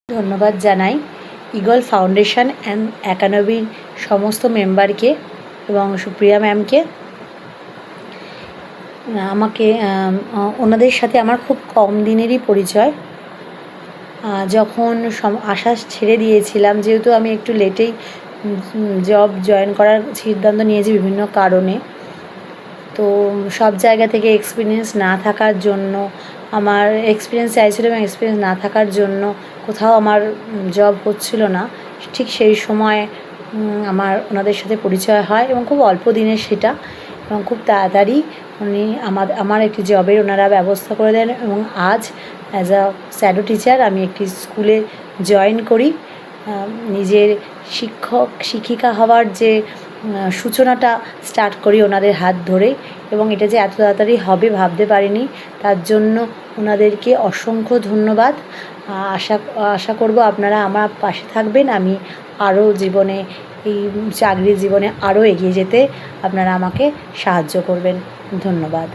ধন্যবাদ জানাই eagle foundation and একাডেমির সমস্ত মেম্বারকে এবং সুপ্রিয়া ম্যামকে। আমাকে ওনাদের সাথে আমার খুব কম দিনেরই পরিচয়। যখন আশা ছেড়ে দিয়েছিলাম, যেহেতু আমি একটু লেটেই জব জয়েন করার সিদ্ধান্ত নিয়েছি বিভিন্ন কারণে, তো সব জায়গা থেকে এক্সপিরিয়েন্স না থাকার জন্য আমার এক্সপিরিয়েন্স চাইছিল এবং এক্সপিরিয়েন্স না থাকার জন্য কোথাও আমার জব হচ্ছিল না। ঠিক সেই সময় আমার ওনাদের সাথে পরিচয় হয় এবং খুব অল্প দিনের সেটা, এবং খুব তাড়াতাড়ি উনি আমার একটি জবের ওনারা ব্যবস্থা করে দেন এবং আজ অ্যাজ আ শ্যাডো টিচার আমি একটি স্কুলে জয়েন করি। নিজের শিক্ষিকা হওয়ার যে সূচনাটা স্টার্ট করি ওনাদের হাত ধরে, এবং এটা যে এত তাড়াতাড়ি হবে ভাবতে পারিনি। তার জন্য ওনাদেরকে অসংখ্য ধন্যবাদ। আশা করব আপনারা আমার পাশে থাকবেন। আমি আরও জীবনে, এই চাকরির জীবনে আরও এগিয়ে যেতে আপনারা আমাকে সাহায্য করবেন। ধন্যবাদ।